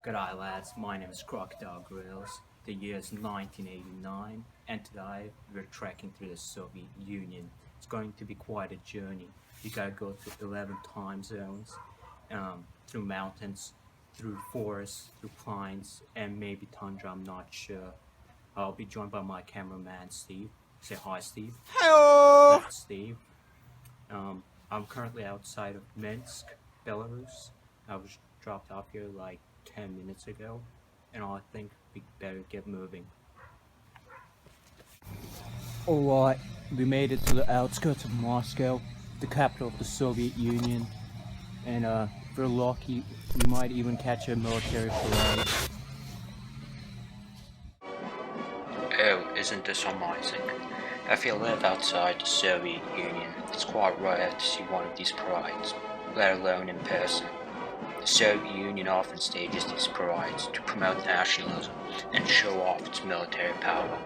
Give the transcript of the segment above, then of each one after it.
G'day lads, my name is Crocodile Grills. The year is 1989 and today we're trekking through the Soviet Union. It's going to be quite a journey. You gotta go through 11 time zones, through mountains, through forests, through plains, and maybe tundra, I'm not sure. I'll be joined by my cameraman Steve. Say hi, Steve. Heyo! That's Steve. I'm currently outside of Minsk, Belarus. I was dropped off here like 10 minutes ago, and I think we better get moving. Alright, we made it to the outskirts of Moscow, the capital of the Soviet Union, and if we're lucky, we might even catch a military parade. Oh, isn't this amazing? If you live outside the Soviet Union, it's quite rare to see one of these parades, let alone in person. The Soviet Union often stages these parades to promote nationalism and show off its military power.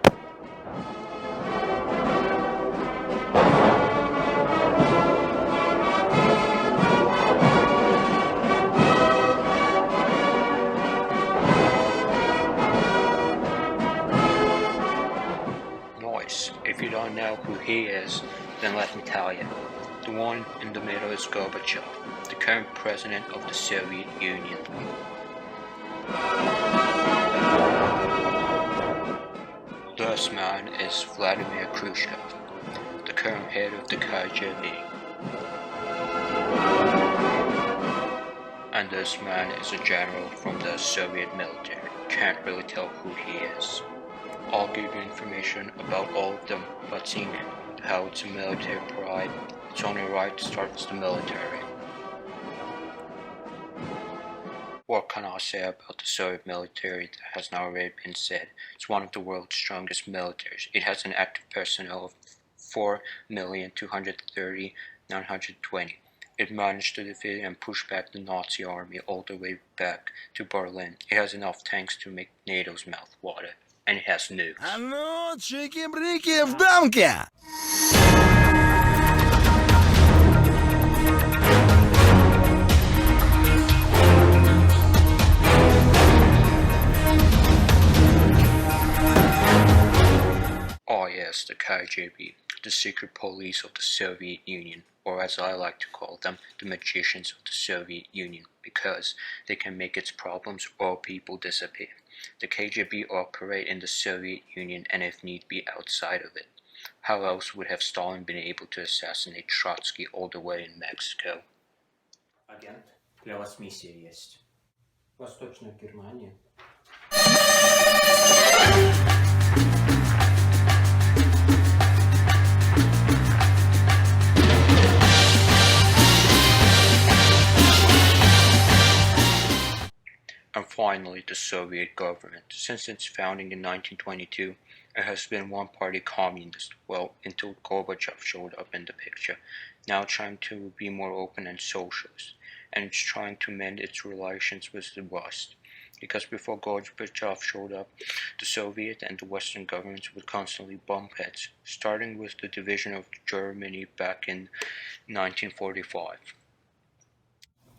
Nice. If you don't know who he is, then let me tell you. The one in the middle is Gorbachev, the current president of the Soviet Union. This man is Vladimir Khrushchev, the current head of the KGB. And this man is a general from the Soviet military. Can't really tell who he is. I'll give you information about all of them, but seeing how it's a military parade, it's only right to start with the military. What can I say about the Soviet military that has not already been said? It's one of the world's strongest militaries. It has an active personnel of 4,230,920. It managed to defeat and push back the Nazi army all the way back to Berlin. It has enough tanks to make NATO's mouth water. And it has nukes. А ну, чики-брики в дамке! Oh yes, the KGB, the secret police of the Soviet Union, or as I like to call them, the magicians of the Soviet Union, because they can make its problems or people disappear. The KGB operate in the Soviet Union and if need be outside of it. How else would have Stalin been able to assassinate Trotsky all the way in Mexico? Агент, для вас миссия есть. Восточная Германия. And finally, the Soviet government. Since its founding in 1922, it has been one-party communist, well, until Gorbachev showed up in the picture. Now trying to be more open and socialist, and it's trying to mend its relations with the West. Because before Gorbachev showed up, the Soviet and the Western governments would constantly bump heads, starting with the division of Germany back in 1945.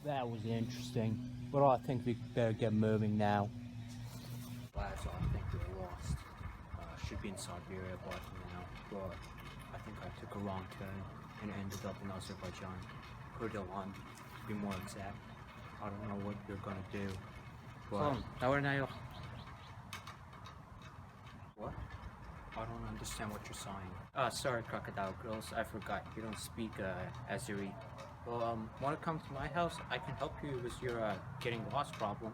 That was interesting, but I think we better get moving now. Lads, I think we're lost. Should be in Siberia by now, but I think I took a wrong turn and ended up in Azerbaijan. Kurlyandsky, to be more exact. I don't know what you're gonna do, but... What? I don't understand what you're saying. Sorry, Crocodile Girls, I forgot. You don't speak Azeri. Well, wanna come to my house? I can help you with your getting lost problem.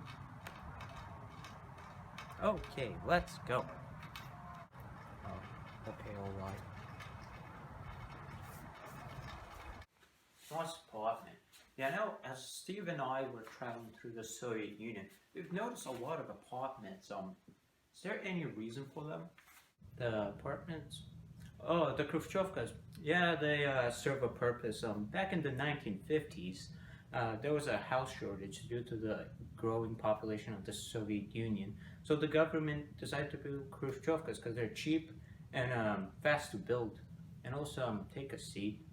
Okay, let's go. Oh, okay, alright. Nice apartment. Yeah, now as Steve and I were traveling through the Soviet Union, we've noticed a lot of apartments. Is there any reason for them? The apartments? Oh, the Khrushchevkas. Yeah, they serve a purpose. Back in the 1950s, there was a house shortage due to the growing population of the Soviet Union. So the government decided to build Khrushchevkas because they're cheap and fast to build. And also, take a seat.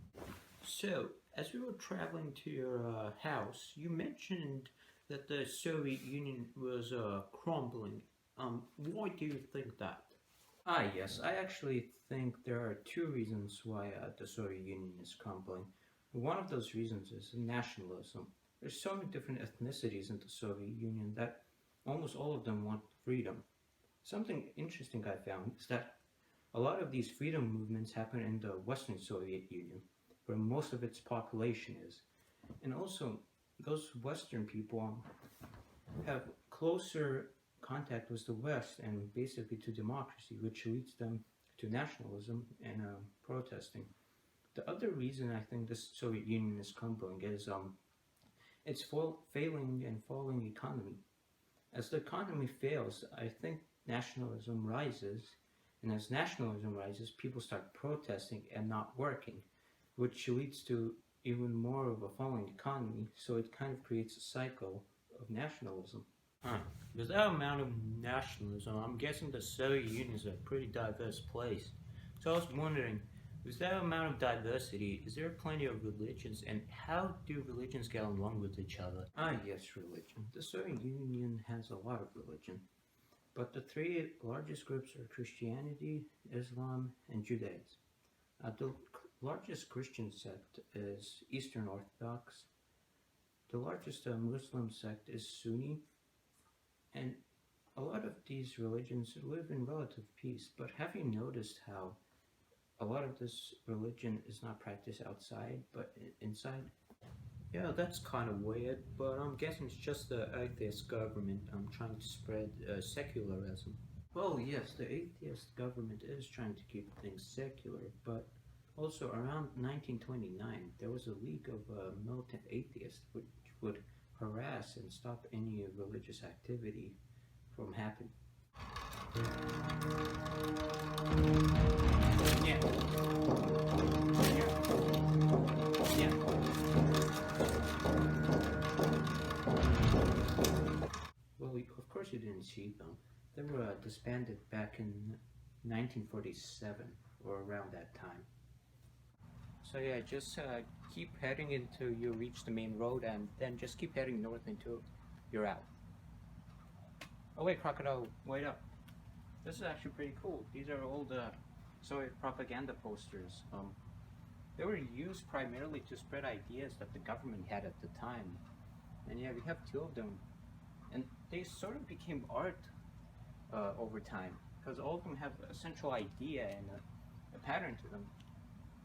So, as we were traveling to your house, you mentioned that the Soviet Union was crumbling. Why do you think that? Yes, I actually think there are two reasons why the Soviet Union is crumbling. One of those reasons is nationalism. There's so many different ethnicities in the Soviet Union that almost all of them want freedom. Something interesting I found is that a lot of these freedom movements happen in the Western Soviet Union, where most of its population is. And also, those Western people have closer contact with the West and basically to democracy, which leads them to nationalism and protesting. The other reason I think the Soviet Union is crumbling is its failing and falling economy. As the economy fails, I think nationalism rises, and as nationalism rises, people start protesting and not working, which leads to even more of a falling economy, so it kind of creates a cycle of nationalism. With that amount of nationalism, I'm guessing the Soviet Union is a pretty diverse place. So I was wondering, with that amount of diversity, is there plenty of religions, and how do religions get along with each other? Yes, religion. The Soviet Union has a lot of religion, but the three largest groups are Christianity, Islam, and Judaism. The largest Christian sect is Eastern Orthodox. The largest Muslim sect is Sunni, and a lot of these religions live in relative peace. But have you noticed how a lot of this religion is not practiced outside, but inside? Yeah, that's kind of weird, but I'm guessing it's just the atheist government trying to spread secularism. Well, yes, the atheist government is trying to keep things secular, but also around 1929, there was a league of militant atheists which would harass and stop any religious activity from happening. Yeah. Yeah. Well, of course you didn't see them. They were disbanded back in 1947 or around that time. So yeah, just keep heading until you reach the main road, and then just keep heading north until you're out. Oh wait, Crocodile, wait up. This is actually pretty cool. These are old Soviet propaganda posters. They were used primarily to spread ideas that the government had at the time. And yeah, we have two of them. And they sort of became art over time, because all of them have a central idea and a pattern to them.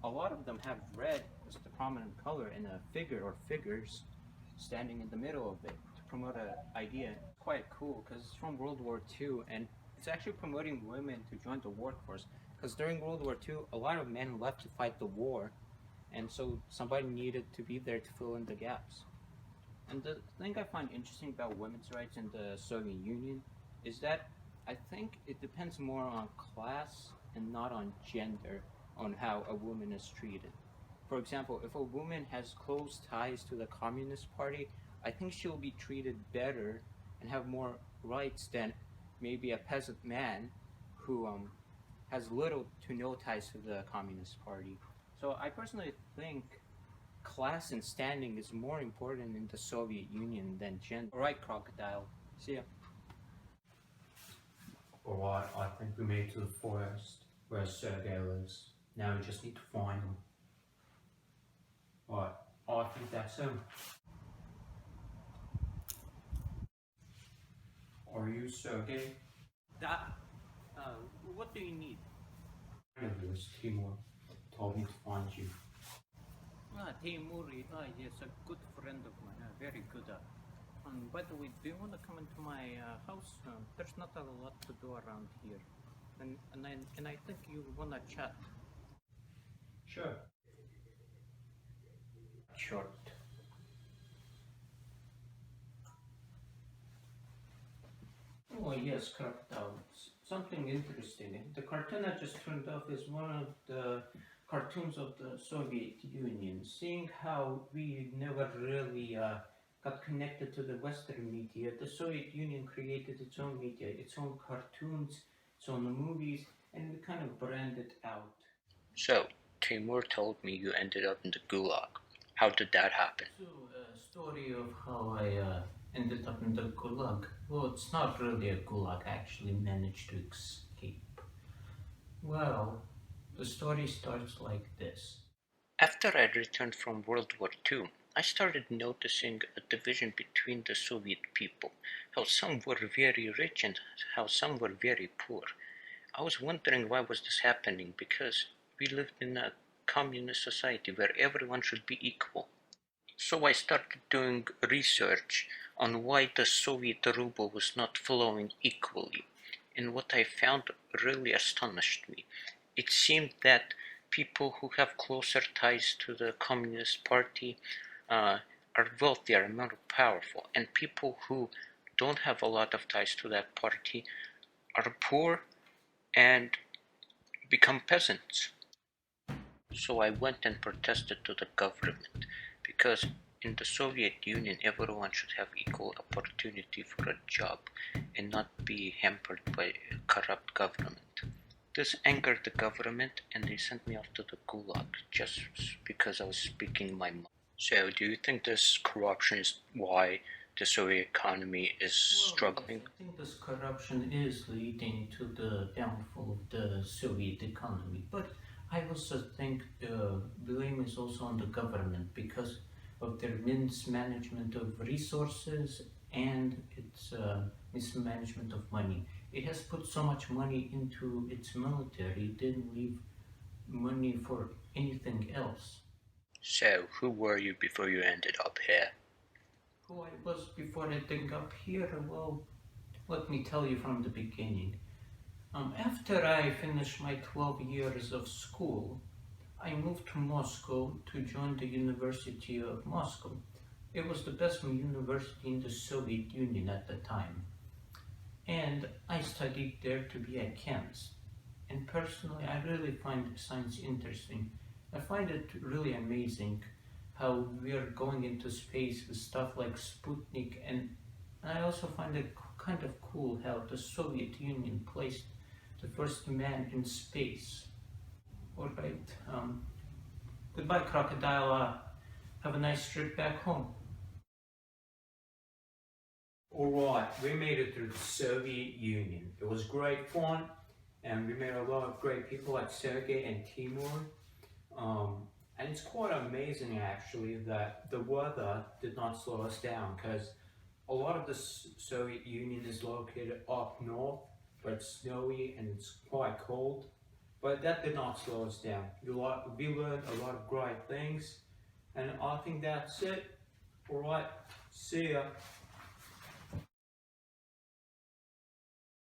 A lot of them have red as the prominent color and a figure or figures standing in the middle of it to promote an idea. Quite cool, because it's from World War II, and it's actually promoting women to join the workforce, because during World War II a lot of men left to fight the war, and so somebody needed to be there to fill in the gaps. And the thing I find interesting about women's rights in the Soviet Union is that I think it depends more on class and not on gender on how a woman is treated. For example, if a woman has close ties to the Communist Party, I think she'll be treated better and have more rights than maybe a peasant man who has little to no ties to the Communist Party. So I personally think class and standing is more important in the Soviet Union than gender. Alright, Crocodile. See ya. Alright, I think we made it to the forest where Sergei lives. Now we just need to find him. Alright, I think that's him. Are you Sergei? What do you need? It was Timur. Told me to find you. Timur, yes, a good friend of mine, very good. By the way, do you want to come into my house? There's not a lot to do around here, and I think you want to chat. Sure. Short. Oh yes, Crocodile. Something interesting. The cartoon I just turned off is one of the cartoons of the Soviet Union. Seeing how we never really got connected to the Western media, the Soviet Union created its own media, its own cartoons, its own movies, and we kind of branded out. So, Timur told me you ended up in the Gulag. How did that happen? So, a story of how I ended up in the Gulag. Well, it's not really a Gulag, I actually managed to escape. Well, the story starts like this. After I returned from World War II, I started noticing a division between the Soviet people, how some were very rich and how some were very poor. I was wondering why was this happening, because we lived in a communist society where everyone should be equal. So I started doing research on why the Soviet ruble was not flowing equally, and what I found really astonished me. It seemed that people who have closer ties to the Communist Party are wealthier and more powerful, and people who don't have a lot of ties to that party are poor and become peasants. So I went and protested to the government, because in the Soviet Union everyone should have equal opportunity for a job and not be hampered by a corrupt government. This angered the government and they sent me off to the Gulag just because I was speaking my mind. So do you think this corruption is why the Soviet economy is struggling? I think this corruption is leading to the downfall of the Soviet economy, but I also think the blame is also on the government because of their mismanagement of resources and its mismanagement of money. It has put so much money into its military, it didn't leave money for anything else. So who were you before you ended up here? Who I was before ending up here? Well, let me tell you from the beginning. After I finished my 12 years of school, I moved to Moscow to join the University of Moscow. It was the best university in the Soviet Union at the time. And I studied there to be a chemist. And personally, I really find science interesting. I find it really amazing how we are going into space with stuff like Sputnik, and I also find it kind of cool how the Soviet Union placed the first man in space. Alright, goodbye crocodile, have a nice trip back home. Alright, we made it through the Soviet Union. It was great fun, and we met a lot of great people like Sergey and Timur. And it's quite amazing actually that the weather did not slow us down, because a lot of the Soviet Union is located up north, where it's snowy and it's quite cold. But that did not slow us down. We learned a lot of great things, and I think that's it. Alright, see ya.